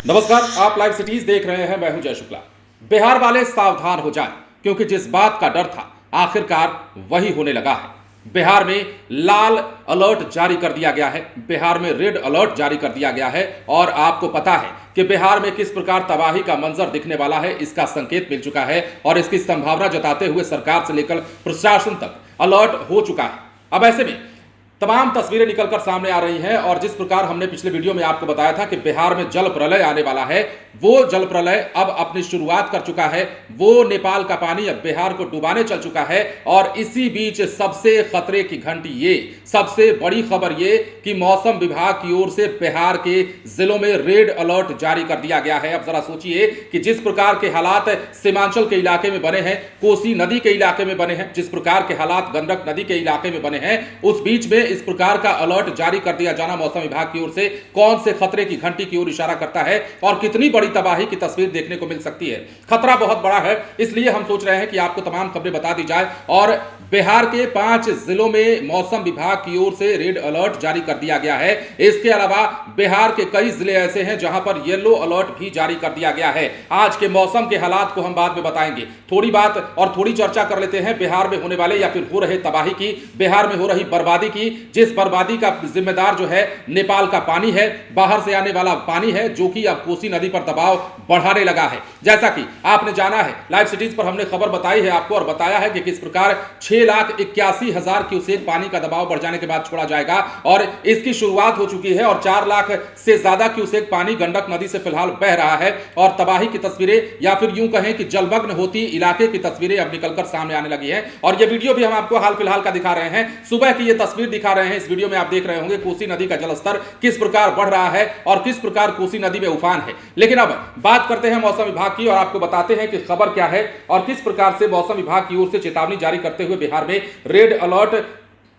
नमस्कार, आप live cities देख रहे हैं। मैं हूं जय शुक्ला। बिहार वाले सावधान हो जाएं, क्योंकि जिस बात का डर था आखिरकार वही होने लगा है। बिहार में लाल अलर्ट जारी कर दिया गया है, बिहार में रेड अलर्ट जारी कर दिया गया है और आपको पता है कि बिहार में किस प्रकार तबाही का मंजर दिखने वाला है, इसका संकेत मिल चुका है और इसकी संभावना जताते हुए सरकार से लेकर प्रशासन तक अलर्ट हो चुका है। अब ऐसे में तमाम तस्वीरें निकलकर सामने आ रही हैं और जिस प्रकार हमने पिछले वीडियो में आपको बताया था कि बिहार में जल प्रलय आने वाला है, वो जल प्रलय अब अपनी शुरुआत कर चुका है। वो नेपाल का पानी अब बिहार को डुबाने चल चुका है और इसी बीच सबसे खतरे की घंटी ये, सबसे बड़ी खबर ये कि मौसम विभाग की ओर से बिहार के जिलों में रेड अलर्ट जारी कर दिया गया है। अब जरा सोचिए कि जिस प्रकार के हालात सीमांचल के इलाके में बने हैं, कोसी नदी के इलाके में बने हैं, जिस प्रकार के हालात गंडक नदी के इलाके में बने हैं, उस बीच में इस प्रकार का अलर्ट जारी कर दिया जाना मौसम विभाग की ओर से कौन से खतरे की घंटी की ओर इशारा करता है और कितनी बड़ी तबाही की तस्वीर देखने को मिल सकती है। खतरा बहुत बड़ा है, इसलिए हम सोच रहे हैं कि आपको तमाम खबरें बता दी जाए। और बिहार के 5 जिलों में मौसम विभाग की ओर से रेड अलर्ट जारी कर दिया गया है। इसके अलावा बिहार के कई जिले ऐसे हैं जहां पर येलो अलर्ट भी जारी कर दिया गया है। आज के मौसम के हालात को हम बाद में बताएंगे। थोड़ी बात और थोड़ी चर्चा कर लेते हैं बिहार में होने वाले या फिर हो रहे तबाही की, बिहार में हो रही बर्बादी की, जिस बर्बादी का जिम्मेदार जो है नेपाल का पानी है, बाहर से आने वाला पानी है, जो कि अब कोसी नदी पर दबाव बढ़ाने लगा है। जैसा कि आपने जाना है, लाइव सिटीज पर हमने खबर बताई है आपको और बताया है कि किस प्रकार 6,81,000 क्यूसेक पानी का दबाव बढ़ जाने के बाद छोड़ा जाएगा और इसकी शुरुआत हो चुकी है और 4 लाख से ज्यादा क्यूसेक पानी गंडक नदी से फिलहाल बह रहा है और तबाही की तस्वीरें या फिर यूं कहें कि जलमग्न होती इलाके की तस्वीरें अब निकलकर सामने आने लगी है। और यह वीडियो भी हम आपको हाल फिलहाल का दिखा रहे हैं, सुबह की यह तस्वीर दिखा रहे हैं। इस वीडियो में आप देख रहे होंगे कोसी नदी का जलस्तर किस प्रकार बढ़ रहा है और किस प्रकार कोसी नदी में उफान है। लेकिन अब बात करते हैं मौसम विभाग की और आपको बताते हैं कि खबर क्या है और किस प्रकार से मौसम विभाग की ओर से चेतावनी जारी करते हुए बिहार में रेड अलर्ट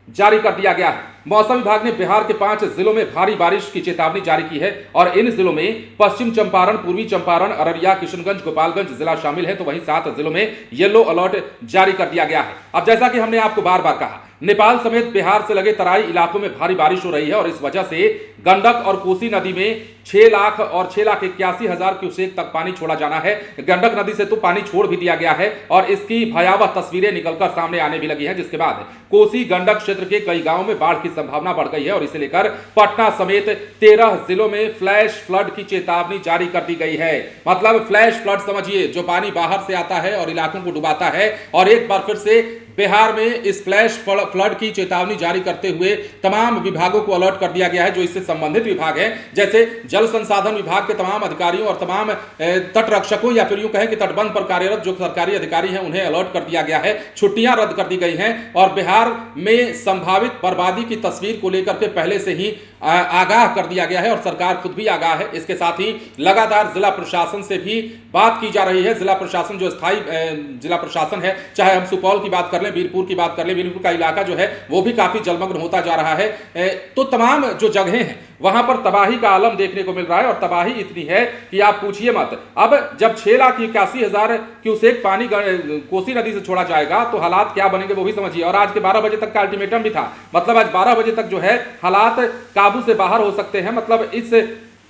जारी कर दिया गया है। मौसम विभाग ने बिहार के 5 जिलों में भारी बारिश की चेतावनी जारी की है और इन जिलों में पश्चिम चंपारण, पूर्वी चंपारण, अररिया, किशनगंज, गोपालगंज जिला शामिल है। तो वहीं 7 जिलों में येलो अलर्ट जारी कर दिया गया है। अब जैसा कि हमने आपको बार बार कहा, नेपाल समेत बिहार से लगे तराई इलाकों में भारी बारिश हो रही है और इस वजह से गंडक और कोसी नदी में 6 लाख और 6,81,000 क्यूसेक तक पानी छोड़ा जाना है। गंडक नदी से तो पानी छोड़ भी दिया गया है और इसकी भयावह तस्वीरें निकलकर सामने आने भी लगी है, जिसके बाद कोसी गंडक क्षेत्र के कई गांवों में बाढ़ की संभावना बढ़ गई है और इसे लेकर पटना समेत 13 जिलों में फ्लैश फ्लड की चेतावनी जारी कर दी गई है। मतलब फ्लैश फ्लड समझिए, जो पानी बाहर से आता है और इलाकों को डुबाता है। और एक बार फिर से बिहार में इस फ्लैश फ्लड की चेतावनी जारी करते हुए तमाम विभागों को अलर्ट कर दिया गया है जो इससे संबंधित विभाग हैं। जैसे जल संसाधन विभाग के तमाम अधिकारियों और तमाम तट रक्षकों या फिर यूं कहें कि तटबंध पर कार्यरत जो सरकारी अधिकारी हैं उन्हें अलर्ट कर दिया गया है। छुट्टियां रद्द कर दी गई हैं और बिहार में संभावित बर्बादी की तस्वीर को लेकर के पहले से ही आगाह कर दिया गया है और सरकार खुद भी आगाह है। इसके साथ ही लगातार जिला प्रशासन से भी बात की जा रही है। जिला प्रशासन जो स्थायी जिला प्रशासन है, चाहे हम सुपौल की बात कर लें, बीरपुर की बात कर लें, बीरपुर का इलाका जो है वो भी काफी जलमग्न होता जा रहा है। तो तमाम जो जगहें हैं वहां पर तबाही का आलम देखने को मिल रहा है और तबाही इतनी है कि आप पूछिए मत। अब जब 6,81,000 क्यूसेक पानी कोसी नदी से छोड़ा जाएगा तो हालात क्या बनेंगे वो भी समझिए। और आज के 12 बजे तक का अल्टीमेटम भी था, मतलब आज 12 बजे तक जो है हालात काबू से बाहर हो सकते हैं। मतलब इस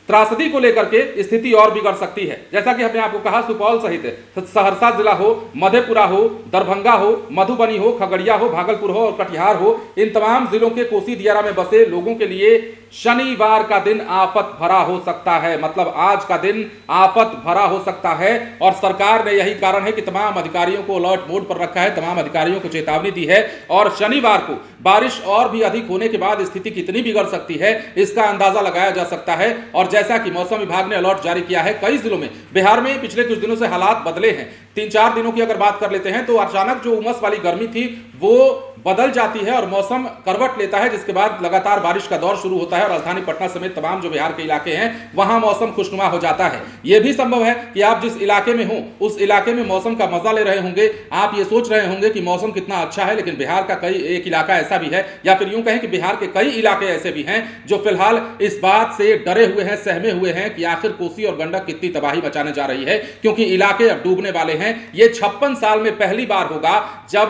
त्रासदी को लेकर के स्थिति और बिगड़ सकती है। जैसा कि हमने आपको कहा, सुपौल सहित सहरसा जिला हो, मधेपुरा हो, दरभंगा हो, मधुबनी हो, खगड़िया हो, भागलपुर हो और कटिहार हो, इन तमाम जिलों के कोसी दियारा में बसे लोगों के लिए शनिवार का दिन आफत भरा हो सकता है। मतलब आज का दिन आफत भरा हो सकता है और सरकार ने यही कारण है कि तमाम अधिकारियों को अलर्ट मोड पर रखा है, तमाम अधिकारियों को चेतावनी दी है और शनिवार को बारिश और भी अधिक होने के बाद स्थिति कितनी बिगड़ सकती है इसका अंदाजा लगाया जा सकता है। और जैसा कि मौसम विभाग ने अलर्ट जारी किया है, कई जिलों में बिहार में पिछले कुछ दिनों से हालात बदले हैं। 3-4 दिनों की अगर बात कर लेते हैं तो अचानक जो उमस वाली गर्मी थी वो बदल जाती है और मौसम करवट लेता है, जिसके बाद लगातार बारिश का दौर शुरू होता है और राजधानी पटना समेत तमाम जो बिहार के इलाके हैं वहां मौसम खुशनुमा हो जाता है। यह भी संभव है कि आप जिस इलाके में हो उस इलाके में मौसम का मजा ले रहे होंगे, आप ये सोच रहे होंगे कि मौसम कितना अच्छा है, लेकिन बिहार का एक इलाका ऐसा भी है या फिर यूं कहें कि बिहार के कई इलाके ऐसे भी हैं जो फिलहाल इस बात से डरे हुए हैं, सहमे हुए हैं कि आखिर कोसी और गंडक कितनी तबाही मचाने जा रही है, क्योंकि इलाके अब डूबने वाले हैं। ये 56 साल में पहली बार होगा जब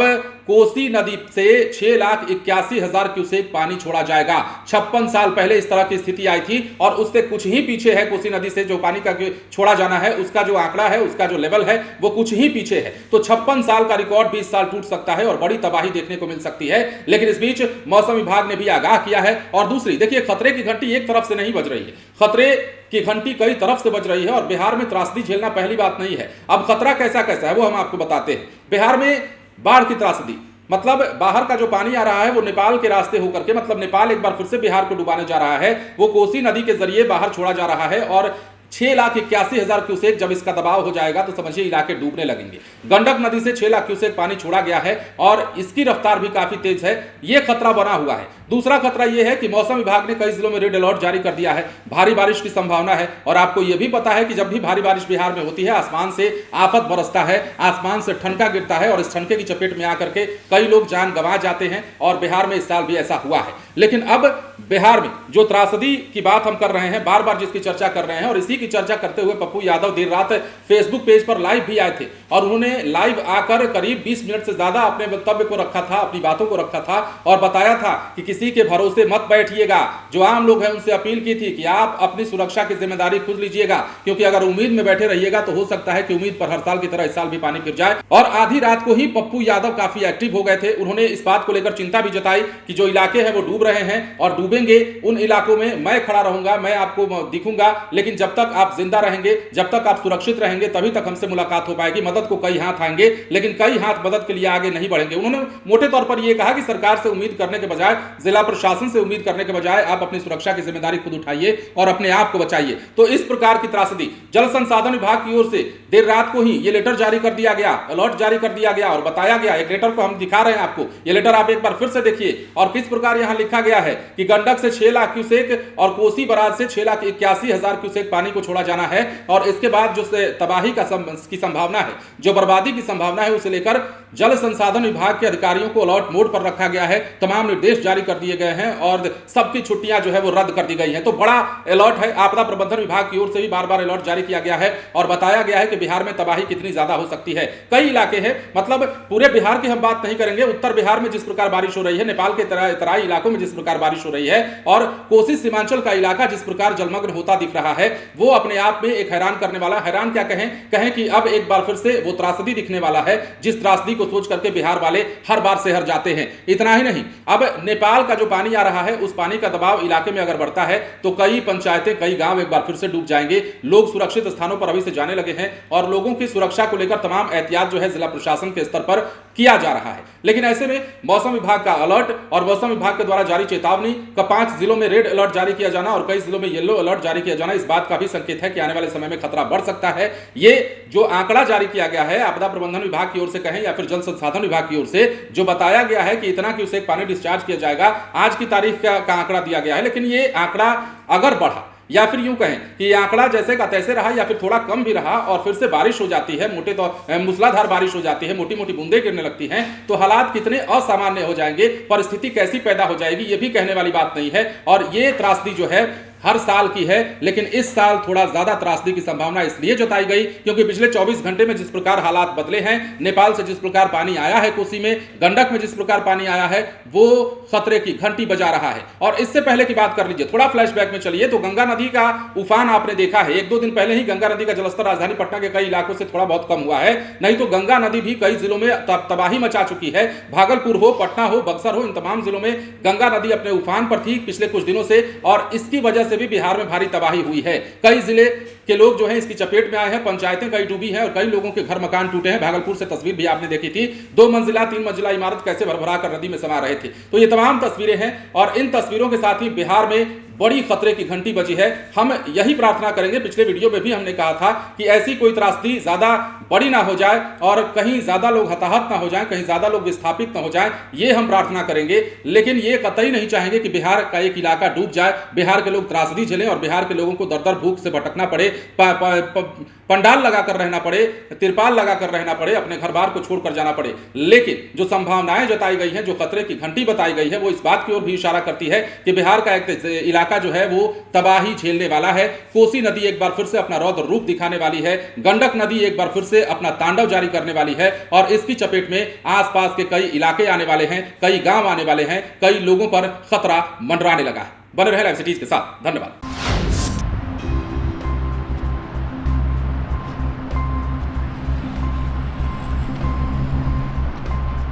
कोसी नदी से 6,81,000 क्यूसेक पानी छोड़ा जाएगा। 56 साल पहले इस तरह की स्थिति आई थी और उससे कुछ ही पीछे है कोसी नदी से जो पानी का छोड़ा जाना है, उसका जो आंकड़ा है, उसका जो लेवल है वो कुछ ही पीछे है। तो 56 साल का रिकॉर्ड 20 साल टूट सकता है और बड़ी तबाही देखने को मिल सकती है। लेकिन इस बीच मौसम विभाग ने भी आगाह किया है। और दूसरी देखिए, खतरे की घंटी एक तरफ से नहीं बज रही है, खतरे की घंटी कई तरफ से बज रही है और बिहार में त्रासदी झेलना पहली बात नहीं है। अब खतरा कैसा कैसा है वो हम आपको बताते हैं। बिहार में बाढ़ की त्रासदी, मतलब बाहर का जो पानी आ रहा है वो नेपाल के रास्ते होकर के, मतलब नेपाल एक बार फिर से बिहार को डुबाने जा रहा है, वो कोसी नदी के जरिए बाहर छोड़ा जा रहा है। और 6,81,000 क्यूसेक जब इसका दबाव हो जाएगा तो समझिए इलाके डूबने लगेंगे। गंडक नदी से 6 लाख क्यूसेक पानी छोड़ा गया है और इसकी रफ्तार भी काफी तेज है। यह खतरा बना हुआ है। दूसरा खतरा यह है कि मौसम विभाग ने कई जिलों में रेड अलर्ट जारी कर दिया है, भारी बारिश की संभावना है। और आपको यह भी पता है कि जब भी भारी बारिश बिहार में होती है, आसमान से आफत बरसता है, आसमान से ठनका गिरता है और इस ठनके की चपेट में आकर के कई लोग जान गंवा जाते हैं। और बिहार में इस साल भी ऐसा हुआ है। लेकिन अब बिहार में जो त्रासदी की बात हम कर रहे हैं, बार बार जिसकी चर्चा कर रहे हैं, और इसी की चर्चा करते हुए पप्पू यादव देर रात फेसबुक पेज पर लाइव भी आए थे और उन्होंने लाइव आकर करीब 20 मिनट से ज्यादा अपने वक्तव्य को रखा था, अपनी बातों को रखा था और बताया था कि किसी के भरोसे मत बैठिएगा। जो आम लोग हैं उनसे अपील की थी कि आप अपनी सुरक्षा की जिम्मेदारी खुद लीजिएगा, क्योंकि अगर उम्मीद में बैठे रहिएगा तो हो सकता है कि उम्मीद पर हर साल की तरह इस साल भी पानी गिर जाए। और आधी रात को ही पप्पू यादव काफी एक्टिव हो गए थे। उन्होंने इस बात को लेकर चिंता भी जताई कि जो इलाके हैं वो डूब रहे हैं और डूबेंगे, उन इलाकों में मैं खड़ा रहूंगा, मैं आपको दिखूंगा, लेकिन जब तक आप जिंदा रहेंगे, जब तक आप सुरक्षित रहेंगे, तभी तक हमसे मुलाकात हो पाएगी। मदद को कई हाथ आएंगे, लेकिन कई हाथ मदद के लिए आगे नहीं बढ़ेंगे। उन्होंने मोटे तौर पर यह कहा कि सरकार से उम्मीद करने के बजाय, जिला प्रशासन से उम्मीद करने के बजाय आप अपनी सुरक्षा की जिम्मेदारी खुद उठाइए और अपने आप को बचाइए। तो इस प्रकार की त्रासदी जल संसाधन विभाग की ओर से देर रात को ही यह लेटर जारी कर दिया गया, अलर्ट जारी कर दिया गया और बताया गया। एक लेटर को हम दिखा रहे हैं आपको, यह लेटर आप एक बार फिर से देखिए और किस प्रकार यहां लिखा गया है कि गंडक से 6 लाख क्यूसेक और कोसी बराज से 6,81,000 क्यूसेक पानी को छोड़ा जाना है। और इसके बाद जो तबाही की संभावना है, जो बर्बादी की संभावना है, उसे लेकर जल संसाधन विभाग के अधिकारियों को अलर्ट मोड पर रखा गया है। तमाम निर्देश जारी कर दिए गए हैं और सबकी छुट्टियां जो है वो रद्द कर दी गई हैं। तो बड़ा अलर्ट है। आपदा प्रबंधन विभाग की ओर से भी बार बार अलर्ट जारी किया गया है और बताया गया है कि बिहार में तबाही कितनी ज्यादा हो सकती है। कई इलाके हैं, मतलब पूरे बिहार की हम बात नहीं करेंगे, उत्तर बिहार में जिस प्रकार बारिश हो रही है, नेपाल के तराई इलाकों में जिस प्रकार बारिश हो रही है और कोसी सीमांचल का इलाका जिस प्रकार जलमग्न होता दिख रहा है, वो अपने आप में एक हैरान करने वाला, हैरान क्या कहें कि अब एक बार फिर से वो त्रासदी दिखने वाला है जिस त्रासदी को सोच करके बिहार वाले हर बार शहर जाते हैं। इतना ही नहीं, अब नेपाल का जो पानी आ रहा है, उस पानी का दबाव इलाके में अगर बढ़ता है तो कई पंचायतें, कई गांव एक बार फिर से डूब जाएंगे। लोग सुरक्षित स्थानों पर अभी से जाने लगे हैं और लोगों की सुरक्षा को लेकर तमाम एहतियात जो है जिला प्रशासन के स्तर पर किया जा रहा है। लेकिन ऐसे में मौसम विभाग का अलर्ट और मौसम विभाग के द्वारा जारी चेतावनी का 5 जिलों में रेड अलर्ट जारी किया जाना और कई जिलों में येलो अलर्ट जारी किया जाना, इस बात का भी संकेत है कि आने वाले समय में खतरा बढ़ सकता है। ये जो आंकड़ा जारी किया गया है आपदा प्रबंधन विभाग की ओर से कहें या फिर जल संसाधन विभाग की ओर से, जो बताया गया है कि इतना क्यूसेक पानी डिस्चार्ज किया जाएगा, आज की तारीख का आंकड़ा दिया गया है। लेकिन ये आंकड़ा अगर बढ़ा या फिर यूं कहें कि ये आंकड़ा जैसे का तैसे रहा या फिर थोड़ा कम भी रहा और फिर से बारिश हो जाती है, मोटे तो मूसलाधार बारिश हो जाती है, मोटी मोटी बूंदें गिरने लगती हैं, तो हालात कितने असामान्य हो जाएंगे, परिस्थिति कैसी पैदा हो जाएगी, ये भी कहने वाली बात नहीं है। और ये त्रासदी जो है हर साल की है, लेकिन इस साल थोड़ा ज्यादा त्रासदी की संभावना इसलिए जताई गई क्योंकि पिछले 24 घंटे में जिस प्रकार हालात बदले हैं, नेपाल से जिस प्रकार पानी आया है कोसी में, गंडक में जिस प्रकार पानी आया है, वो खतरे की घंटी बजा रहा है। और इससे पहले की बात कर लीजिए, थोड़ा फ्लैशबैक में चलिए तो गंगा नदी का उफान आपने देखा है। 1-2 दिन पहले ही गंगा नदी का जलस्तर राजधानी पटना के कई इलाकों से थोड़ा बहुत कम हुआ है, नहीं तो गंगा नदी भी कई जिलों में तबाही मचा चुकी है। भागलपुर हो, पटना हो, बक्सर हो, इन तमाम जिलों में गंगा नदी अपने उफान पर थी पिछले कुछ दिनों से और इसकी वजह से भी बिहार में भारी तबाही हुई है। कई जिले के लोग जो हैं इसकी चपेट में आए हैं, पंचायतें कई डूबी हैं और कई लोगों के घर मकान टूटे हैं। भागलपुर से तस्वीर भी आपने देखी थी, 2 मंजिला 3 मंजिला इमारत कैसे भरभरा कर नदी में समा रहे थे। तो ये तमाम तस्वीरें हैं और इन तस्वीरों के साथ ही बिहार में बड़ी खतरे की घंटी बजी है। हम यही प्रार्थना करेंगे, पिछले वीडियो में भी हमने कहा था कि ऐसी कोई त्रासदी ज्यादा बड़ी ना हो जाए और कहीं ज्यादा लोग हताहत ना हो जाएं, कहीं ज्यादा लोग विस्थापित ना हो जाएं, ये हम प्रार्थना करेंगे। लेकिन ये कतई नहीं चाहेंगे कि बिहार का एक इलाका डूब जाए, बिहार के लोग त्रासदी झेलें और बिहार के लोगों को दर दर भूख से भटकना पड़े, पंडाल लगाकर रहना पड़े, तिरपाल लगाकर रहना पड़े, अपने घर बार को छोड़कर जाना पड़े। लेकिन जो संभावनाएं जताई गई हैं, जो खतरे की घंटी बताई गई है, वो इस बात की ओर भी इशारा करती है कि बिहार का एक इलाका जो है वो तबाही झेलने वाला है। कोसी नदी एक बार फिर से अपना रौद्र रूप दिखाने वाली है, गंडक नदी एक बार फिर से अपना तांडव जारी करने वाली है और इसकी चपेट में आसपास के कई इलाके आने वाले हैं, कई गांव आने वाले हैं, कई लोगों पर खतरा मंडराने लगा है। बने रहे लाइव सिटीज के साथ। धन्यवाद।